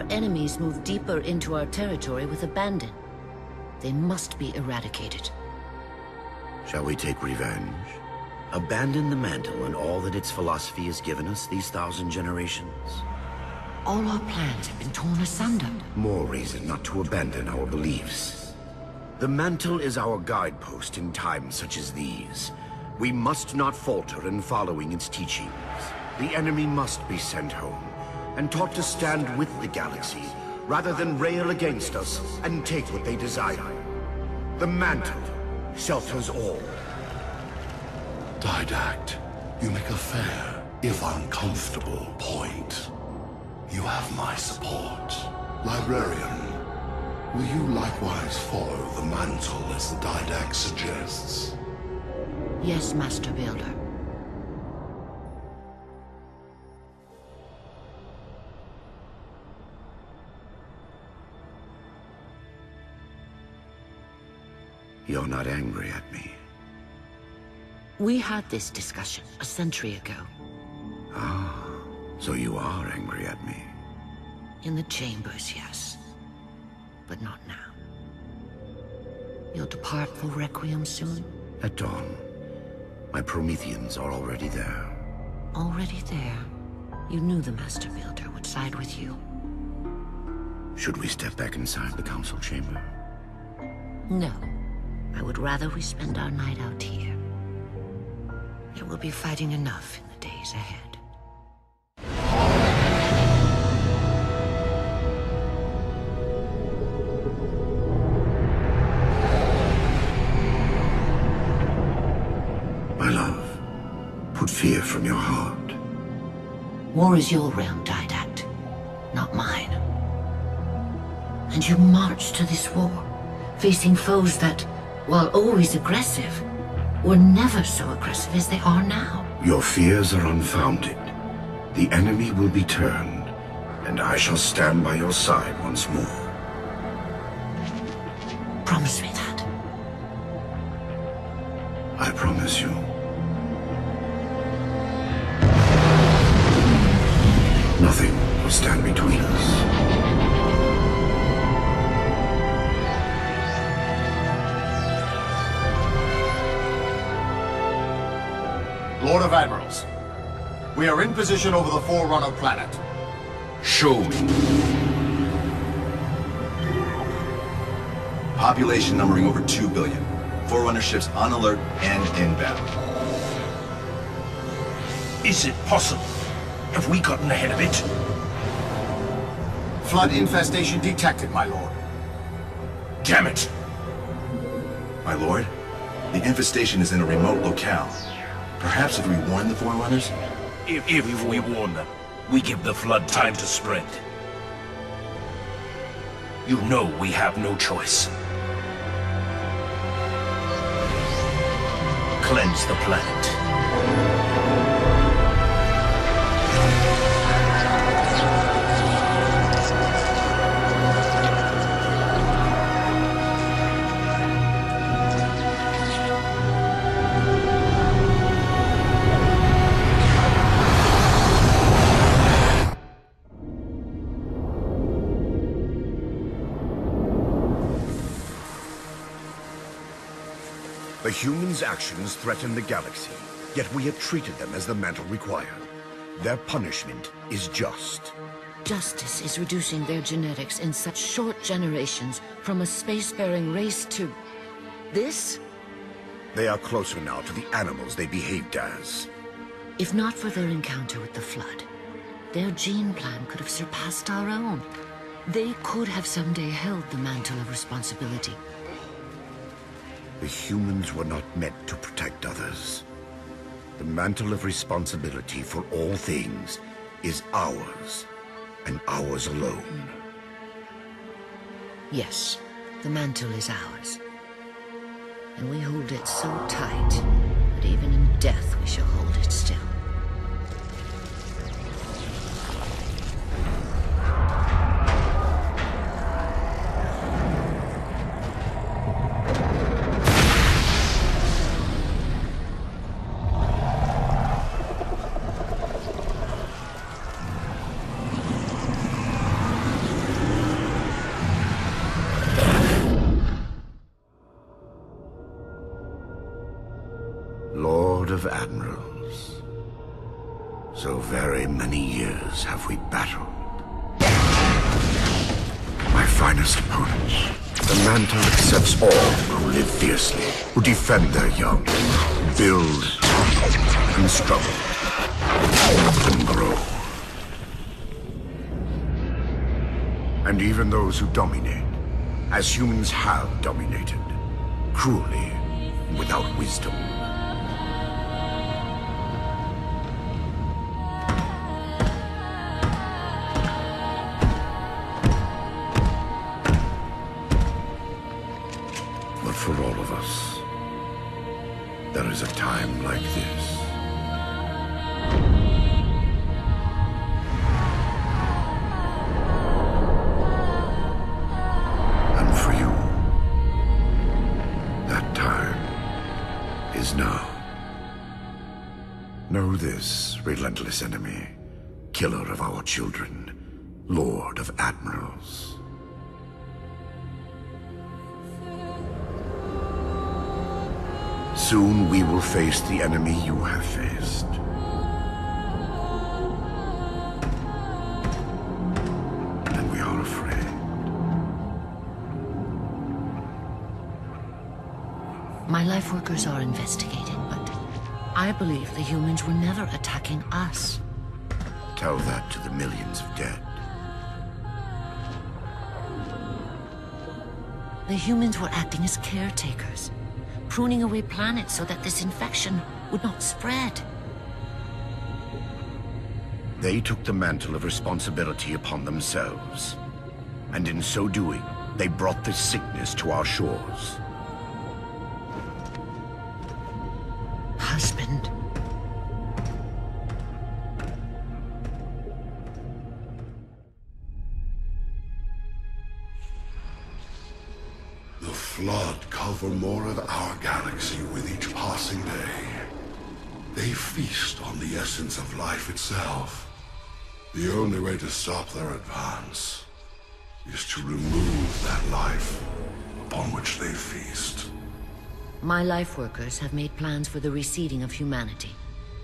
enemies move deeper into our territory with abandon. They must be eradicated. Shall we take revenge? Abandon the mantle and all that its philosophy has given us these 1,000 generations? All our plans have been torn asunder. More reason not to abandon our beliefs. The mantle is our guidepost in times such as these. We must not falter in following its teachings. The enemy must be sent home, and taught to stand with the galaxy, rather than rail against us and take what they desire. The mantle shelters all. Didact, you make a fair, if uncomfortable, point. You have my support. Librarian, will you likewise follow the mantle as the Didact suggests? Yes, Master Builder. You're not angry at me. We had this discussion a century ago. Ah, so you are angry at me. In the chambers, yes. But not now. You'll depart for Requiem soon? At dawn. My Prometheans are already there. Already there? You knew the Master Builder would side with you. Should we step back inside the council chamber? No. I would rather we spend our night out here. There will be fighting enough in the days ahead. My love, put fear from your heart. War is your realm, Didact, not mine. And you marched to this war, facing foes that, while always aggressive, were never so aggressive as they are now. Your fears are unfounded. The enemy will be turned, and I shall stand by your side once more. Promise me that. I promise you. Nothing will stand between us. Lord of Admirals, we are in position over the Forerunner planet. Show me. Population numbering over 2 billion. Forerunner ships on alert and inbound. Is it possible? Have we gotten ahead of it? Flood infestation detected, my lord. Damn it! My lord, the infestation is in a remote locale. Perhaps if we warn the Forerunners? If we warn them, we give the Flood time to spread. You know we have no choice. Cleanse the planet. The humans' actions threaten the galaxy, yet we have treated them as the mantle required. Their punishment is just. Justice is reducing their genetics in such short generations from a spacefaring race to... this? They are closer now to the animals they behaved as. If not for their encounter with the Flood, their gene plan could have surpassed our own. They could have someday held the mantle of responsibility. The humans were not meant to protect others. The mantle of responsibility for all things is ours, and ours alone. Yes, the mantle is ours. And we hold it so tight that even in death we shall hold it still. Lord of Admirals. So very many years have we battled. My finest opponents. The Mantle accepts all who live fiercely, who defend their young, build, and struggle, and grow. And even those who dominate, as humans have dominated, cruelly, without wisdom. But for all of us, there is a time like this. And for you, that time is now. Know this, relentless enemy, killer of our children, Lord of Admirals. Soon we will face the enemy you have faced. And we are afraid. My life workers are investigating, but I believe the humans were never attacking us. Tell that to the millions of dead. The humans were acting as caretakers, pruning away planets so that this infection would not spread. They took the mantle of responsibility upon themselves. And in so doing, they brought this sickness to our shores. Husband. The Flood cover more of our galaxy with each passing day. They feast on the essence of life itself. The only way to stop their advance is to remove that life upon which they feast. My life workers have made plans for the reseeding of humanity,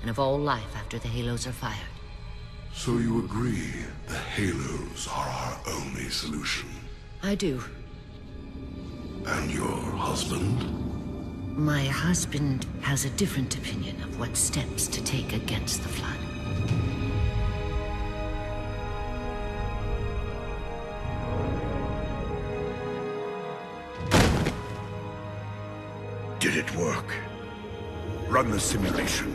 and of all life after the Halos are fired. So you agree the Halos are our only solution? I do. And your husband? My husband has a different opinion of what steps to take against the Flood. Did it work? Run the simulation.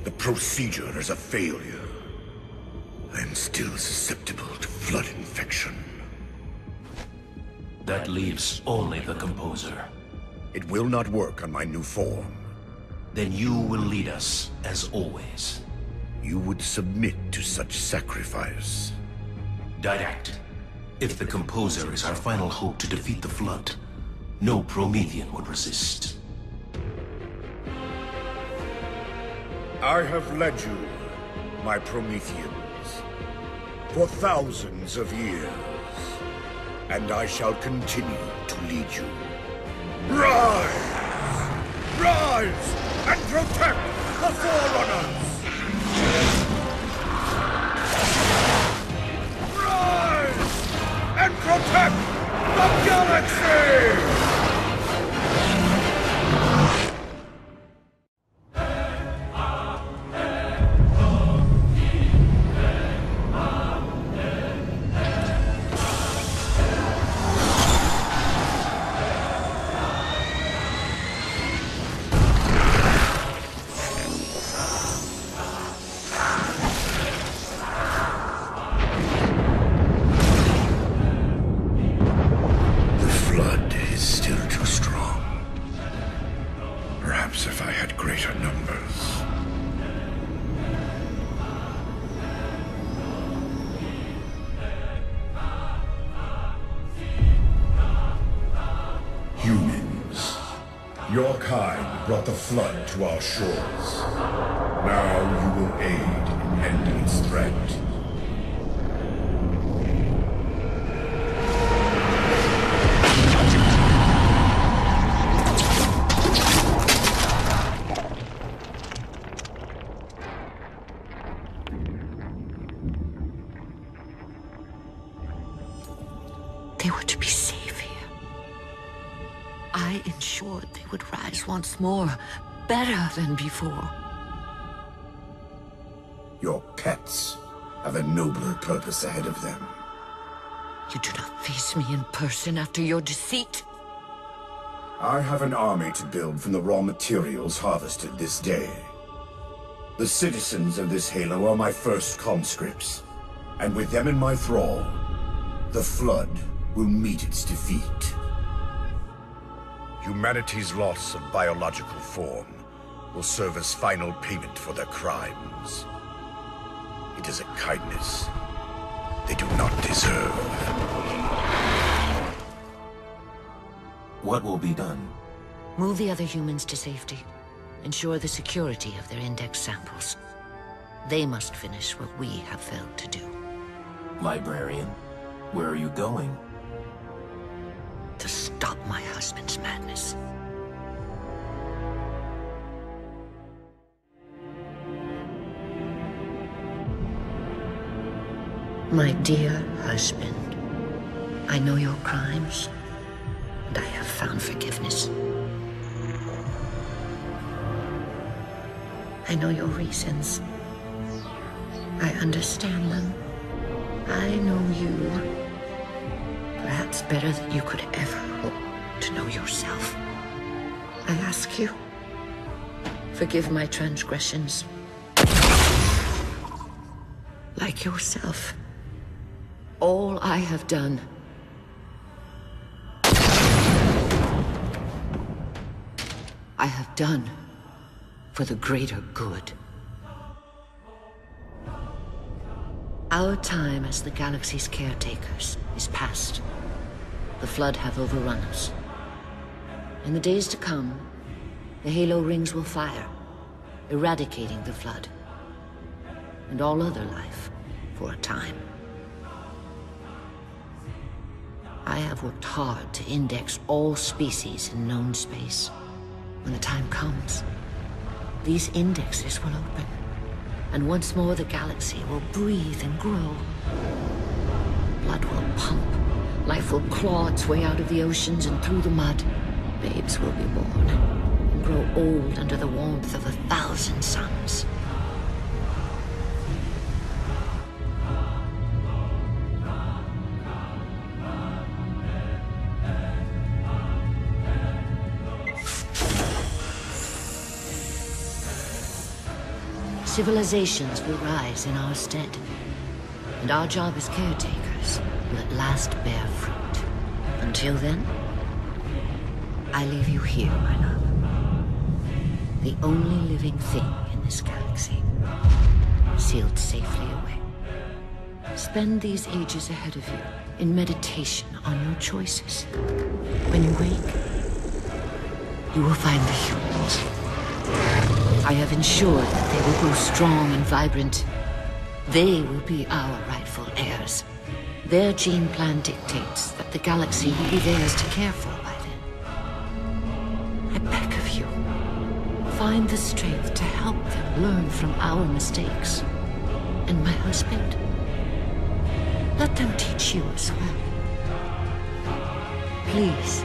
The procedure is a failure. I am still susceptible to Flood infection. That leaves only the Composer. It will not work on my new form. Then you will lead us, as always. You would submit to such sacrifice. Didact. If the Composer is our final hope to defeat the Flood, no Promethean would resist. I have led you, my Prometheans, for thousands of years, and I shall continue to lead you. Rise! Rise and protect the Forerunners! Rise and protect the galaxy! If I had greater numbers. Humans, your kind brought the Flood to our shores. Now you will aid in ending its threat. they were to be safe here. I ensured they would rise once more, better than before. Your pets have a nobler purpose ahead of them. You do not face me in person after your deceit. I have an army to build from the raw materials harvested this day. The citizens of this Halo are my first conscripts, and with them in my thrall, the Flood will meet its defeat. Humanity's loss of biological form will serve as final payment for their crimes. It is a kindness they do not deserve. What will be done? Move the other humans to safety. Ensure the security of their index samples. They must finish what we have failed to do. Librarian, where are you going? To stop my husband's madness. My dear husband, I know your crimes, and I have found forgiveness. I know your reasons. I understand them. I know you, perhaps better than you could ever hope to know yourself. I ask you, forgive my transgressions. Like yourself, all I have done I have done for the greater good. Our time as the galaxy's caretakers is past. The Flood have overrun us. In the days to come, the Halo rings will fire, eradicating the Flood and all other life for a time. I have worked hard to index all species in known space. When the time comes, these indexes will open, and once more the galaxy will breathe and grow. Blood will pump, life will claw its way out of the oceans and through the mud. Babes will be born and grow old under the warmth of 1,000 suns. Civilizations will rise in our stead, and our job as caretakers will at last bear fruit. Until then, I leave you here, my love. The only living thing in this galaxy, sealed safely away. Spend these ages ahead of you in meditation on your choices. When you wake, you will find the humans. I have ensured that they will grow strong and vibrant. They will be our rightful heirs. Their gene plan dictates that the galaxy will be theirs to care for by then. I beg of you, find the strength to help them learn from our mistakes. And my husband, let them teach you as well. Please.